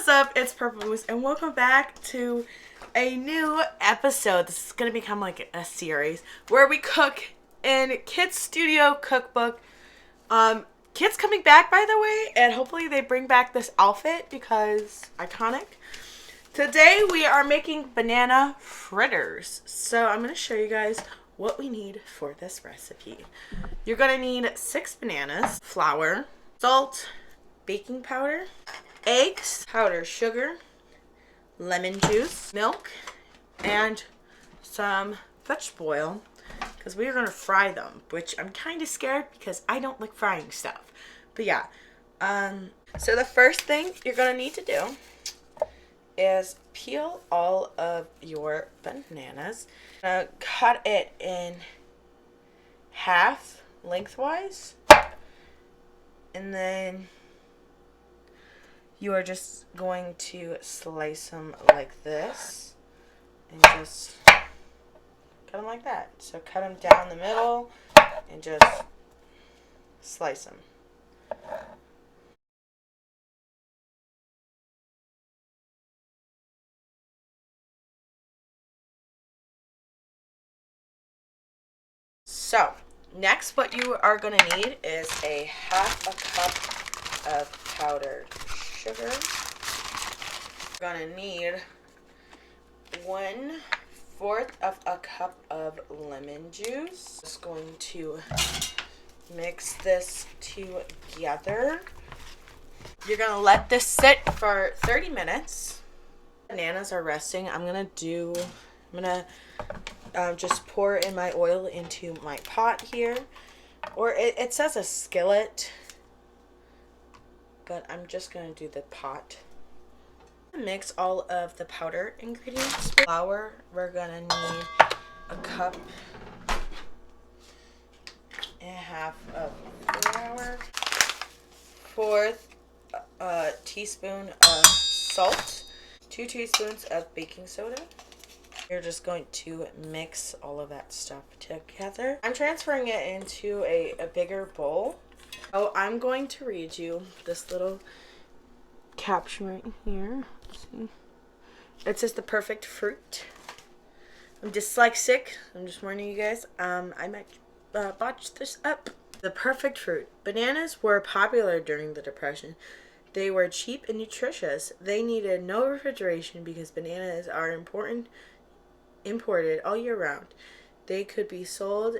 What's up? It's Purple Moose, and welcome back to a new episode. This is going to become like a series where we cook in Kids Studio Cookbook. Kids coming back, by the way, and hopefully they bring back this outfit because iconic. Today we are making banana fritters. So I'm going to show you guys what we need for this recipe. You're going to need 6 bananas, flour, salt, baking powder, eggs, powdered sugar, lemon juice, milk, and some vegetable oil because we are going to fry them, which I'm kind of scared because I don't like frying stuff. But yeah, so the first thing you're going to need to do is peel all of your bananas. Cut it in half lengthwise, and then you are just going to slice them like this and just cut them like that. So cut them down the middle and just slice them. So next what you are going to need is a half a cup of powdered sugar. You're going to need 1/4 of a cup of lemon juice. Just going to mix this together. You're going to let this sit for 30 minutes. Bananas are resting. I'm going to just pour in my oil into my pot here. Or it says a skillet, but I'm just going to do the pot. Mix all of the powder ingredients. Flour, we're going to need a cup and a half of flour, 1/4 teaspoon of salt, 2 teaspoons of baking soda. You're just going to mix all of that stuff together. I'm transferring it into a bigger bowl. Oh, I'm going to read you this little caption right here. Let's see. It says the perfect fruit. I'm dyslexic. I'm just warning you guys. I might botch this up. The perfect fruit. Bananas were popular during the Depression. They were cheap and nutritious. They needed no refrigeration because bananas are imported all year round. They could be sold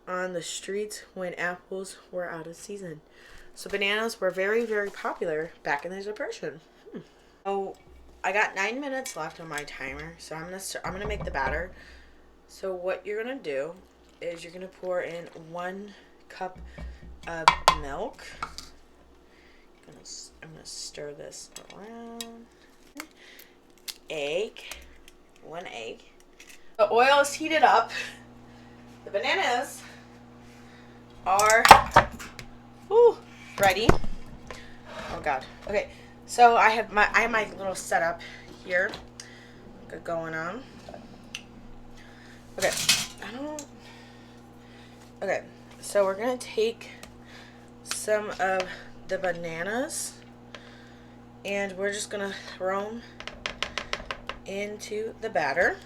on the streets when apples were out of season. So bananas were very, very popular back in the Depression. Oh, I got 9 minutes left on my timer, so I'm gonna make the batter. So what you're gonna do is you're gonna pour in 1 cup of milk. I'm gonna stir this around. Egg, 1 egg. The oil is heated up. The bananas are ready. Oh God. Okay, so I have my little setup here going on. Okay, Okay, so we're gonna take some of the bananas and we're just gonna throw them into the batter.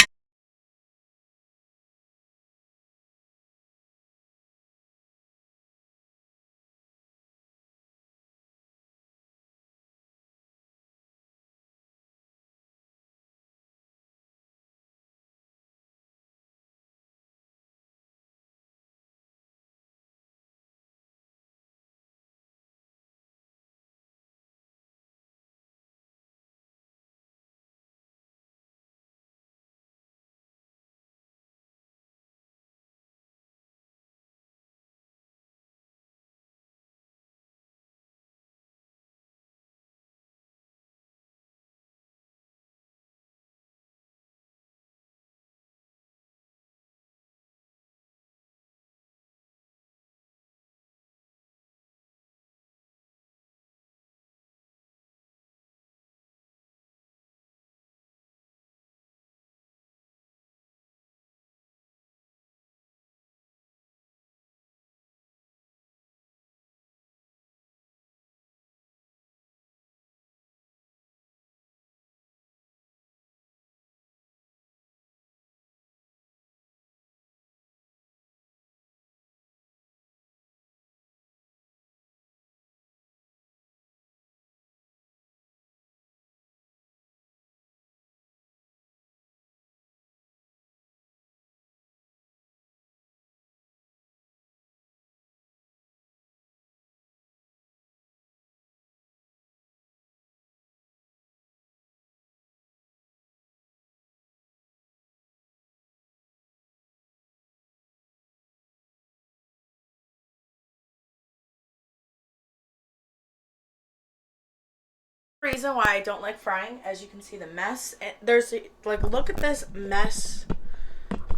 Reason why I don't like frying, as you can see the mess. And there's like, look at this mess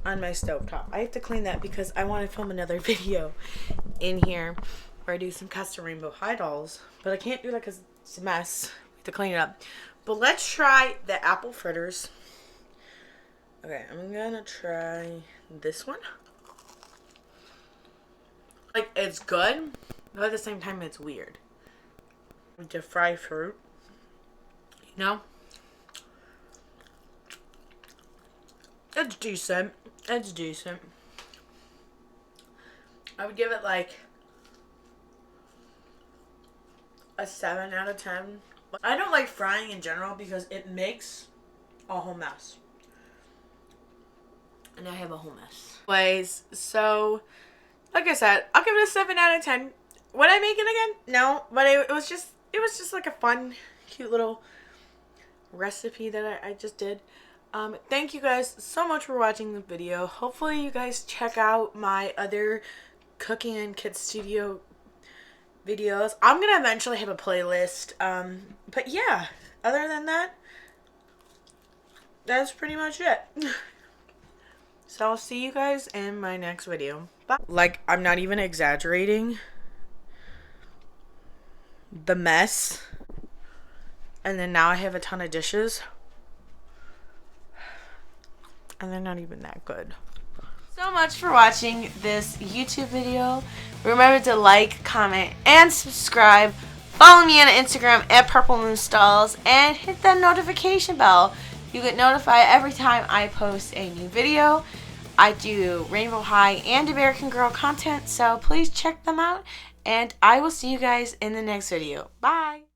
on my stovetop. I have to clean that because I want to film another video in here where I do some custom rainbow high dolls, but I can't do that because it's a mess. I have to clean it up. But let's try the apple fritters. Okay, I'm gonna try this one. Like, it's good, but at the same time it's weird to fry fruit. You know? It's decent. It's decent. I would give it like a 7 out of 10. I don't like frying in general because it makes a whole mess. And I have a whole mess. Anyways, so like I said, I'll give it a 7 out of 10. Would I make it again? No, but it was just like a fun, cute little recipe that I just did. Thank you guys so much for watching the video. Hopefully you guys check out my other cooking in kids studio videos. I'm gonna eventually have a playlist. But yeah, other than that, that's pretty much it. So I'll see you guys in my next video. Bye. Like, I'm not even exaggerating. The mess. And then now I have a ton of dishes. And they're not even that good. So much for watching this YouTube video. Remember to like, comment, and subscribe. Follow me on Instagram at Purple Moon Stalls and hit that notification bell. You get notified every time I post a new video. I do Rainbow High and American Girl content, so please check them out. And I will see you guys in the next video. Bye!